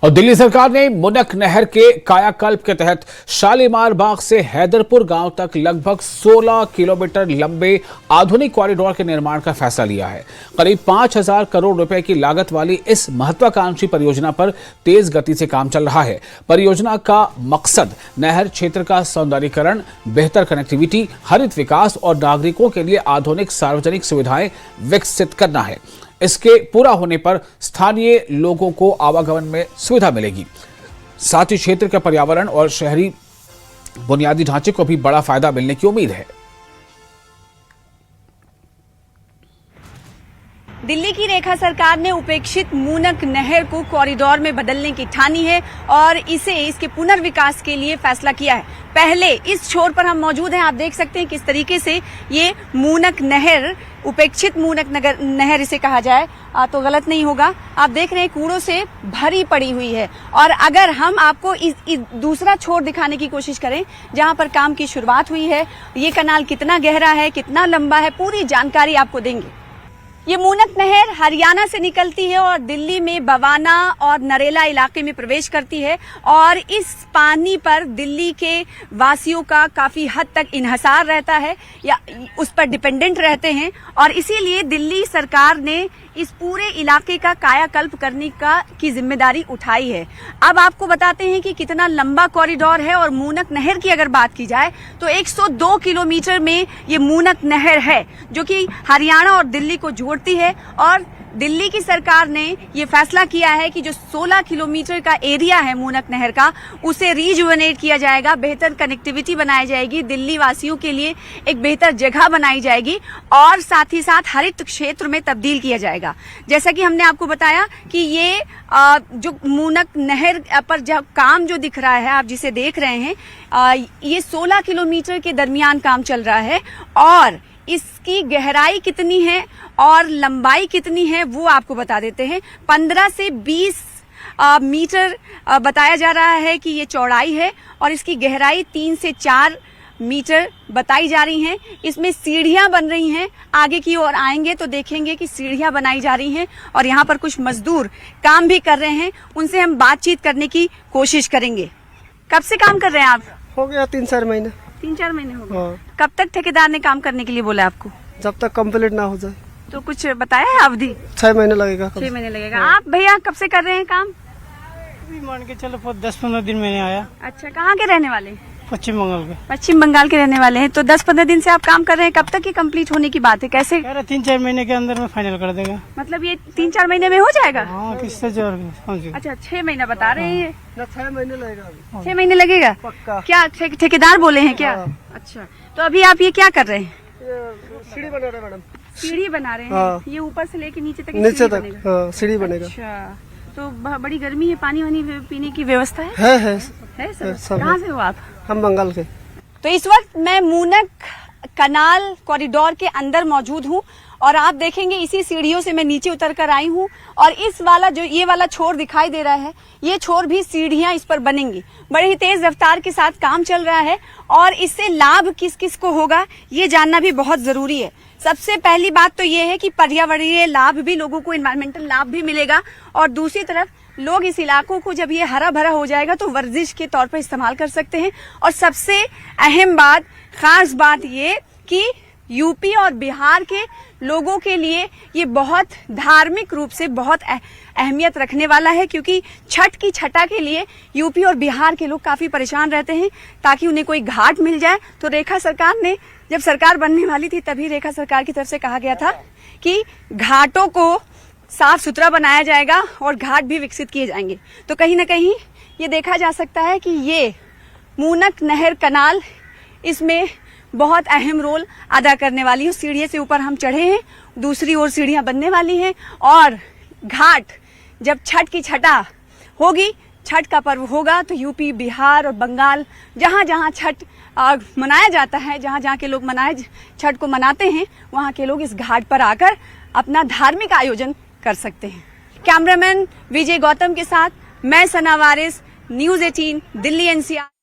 और दिल्ली सरकार ने मुनक नहर के कायाकल्प के तहत शालीमार बाग से हैदरपुर गांव तक लगभग 16 किलोमीटर लंबे आधुनिक कॉरिडोर के निर्माण का फैसला लिया है। करीब 5000 करोड़ रुपए की लागत वाली इस महत्वाकांक्षी परियोजना पर तेज गति से काम चल रहा है। परियोजना का मकसद नहर क्षेत्र का सौंदर्यीकरण, बेहतर कनेक्टिविटी, हरित विकास और नागरिकों के लिए आधुनिक सार्वजनिक सुविधाएं विकसित करना है। इसके पूरा होने पर स्थानीय लोगों को आवागमन में सुविधा मिलेगी। साथ ही क्षेत्र के पर्यावरण और शहरी बुनियादी ढांचे को भी बड़ा फायदा मिलने की उम्मीद है। दिल्ली की रेखा सरकार ने उपेक्षित मूनक नहर को कॉरिडोर में बदलने की ठानी है और इसके पुनर्विकास के लिए फैसला किया है। पहले इस छोर पर हम मौजूद हैं, आप देख सकते हैं किस तरीके से ये मूनक नहर, उपेक्षित मूनक नहर इसे कहा जाए तो गलत नहीं होगा। आप देख रहे हैं कूड़ों से भरी पड़ी हुई है। और अगर हम आपको इस दूसरा छोर दिखाने की कोशिश करें जहां पर काम की शुरुआत हुई है, ये कनाल कितना गहरा है, कितना लंबा है, पूरी जानकारी आपको देंगे। ये मूनक नहर हरियाणा से निकलती है और दिल्ली में बवाना और नरेला इलाके में प्रवेश करती है और इस पानी पर दिल्ली के वासियों का काफी हद तक इन्हसार रहता है या उस पर डिपेंडेंट रहते हैं और इसीलिए दिल्ली सरकार ने इस पूरे इलाके का कायाकल्प करने की जिम्मेदारी उठाई है। अब आपको बताते हैं कि कितना लंबा कॉरिडोर है और मूनक नहर की अगर बात की जाए तो 102 किलोमीटर में ये मूनक नहर है जो कि हरियाणा और दिल्ली को जोड़ती है। और दिल्ली की सरकार ने ये फैसला किया है कि जो 16 किलोमीटर का एरिया है मूनक नहर का, उसे रिजुवेनेट किया जाएगा, बेहतर कनेक्टिविटी बनाई जाएगी, दिल्ली वासियों के लिए एक बेहतर जगह बनाई जाएगी और साथ ही साथ हरित क्षेत्र में तब्दील किया जाएगा। जैसा कि हमने आपको बताया कि ये जो मूनक नहर पर जो काम जो दिख रहा है, आप जिसे देख रहे हैं, ये 16 किलोमीटर के दरमियान काम चल रहा है और इसकी गहराई कितनी है और लंबाई कितनी है वो आपको बता देते हैं। 15 से 20 मीटर बताया जा रहा है कि ये चौड़ाई है और इसकी गहराई 3 से 4 मीटर बताई जा रही हैं। इसमें सीढ़ियां बन रही हैं। आगे की ओर आएंगे तो देखेंगे कि सीढ़ियां बनाई जा रही हैं और यहाँ पर कुछ मजदूर काम भी कर रहे हैं, उनसे हम बातचीत करने की कोशिश करेंगे। कब से काम कर रहे हैं आप? हो गया 3-4 महीने। 3-4 महीने हो गए। हाँ। कब तक ठेकेदार ने काम करने के लिए बोला आपको? जब तक कंप्लीट ना हो जाए। तो कुछ बताया है अवधि? 6 महीने लगेगा। 6 महीने लगेगा। हाँ। आप भैया कब से कर रहे हैं काम? अभी मान के चलो 10-15 दिन मैंने आया। अच्छा, कहाँ के रहने वाले? पश्चिम बंगाल के। पश्चिम बंगाल के रहने वाले हैं। तो 10-15 दिन से आप काम कर रहे हैं, कब तक ये कंप्लीट होने की बात है? कैसे? 3-4 महीने के अंदर में फाइनल कर देगा। मतलब ये 3-4 महीने में हो जाएगा? हाँ, किससे जोर? अच्छा, 6 महीना बता रहे हैं। 6 महीने लगेगा। 6 महीने लगेगा पक्का। क्या ठेकेदार बोले हैं क्या? अच्छा, तो अभी आप ये क्या कर रहे हैं? सीढ़ी बना रहे मैडम। सीढ़ी बना रहे हैं। हाँ। ये ऊपर से लेके नीचे तक नीचे तक सीढ़ी बनेगा। अच्छा, तो बड़ी गर्मी है, पानी वानी पीने की व्यवस्था है? है सब। कहाँ से हो आप? हम बंगाल के। तो इस वक्त मैं मूनक कनाल कॉरिडोर के अंदर मौजूद हूँ और आप देखेंगे इसी सीढ़ियों से मैं नीचे उतर कर आई हूँ और इस वाला जो ये वाला छोर दिखाई दे रहा है, ये छोर भी सीढ़ियां इस पर बनेंगी। बड़ी ही तेज रफ्तार के साथ काम चल रहा है और इससे लाभ किस किस को होगा ये जानना भी बहुत जरूरी है। सबसे पहली बात तो ये है कि पर्यावरणीय लाभ भी, लोगों को एनवायरमेंटल लाभ भी मिलेगा और दूसरी तरफ लोग इस इलाकों को जब ये हरा भरा हो जाएगा तो वर्जिश के तौर पर इस्तेमाल कर सकते हैं। और सबसे अहम बात, खास बात ये कि यूपी और बिहार के लोगों के लिए ये बहुत धार्मिक रूप से बहुत अहमियत रखने वाला है, क्योंकि छठ की छठा के लिए यूपी और बिहार के लोग काफी परेशान रहते हैं ताकि उन्हें कोई घाट मिल जाए। तो रेखा सरकार ने, जब सरकार बनने वाली थी तभी रेखा सरकार की तरफ से कहा गया था कि घाटों को साफ सुथरा बनाया जाएगा और घाट भी विकसित किए जाएंगे। तो कहीं ना कहीं ये देखा जा सकता है कि ये मूनक नहर कनाल इसमें बहुत अहम रोल अदा करने वाली है। सीढ़ी से ऊपर हम चढ़े हैं, दूसरी ओर सीढ़ियां बनने वाली हैं और घाट जब छठ की छठा होगी, छठ का पर्व होगा, तो यूपी, बिहार और बंगाल जहां जहां छठ मनाया जाता है, जहां जहां के लोग छठ को मनाते हैं, वहां के लोग इस घाट पर आकर अपना धार्मिक आयोजन कर सकते हैं। कैमरामैन विजय गौतम के साथ मैं सना वारिस, न्यूज़ 18 दिल्ली NCR।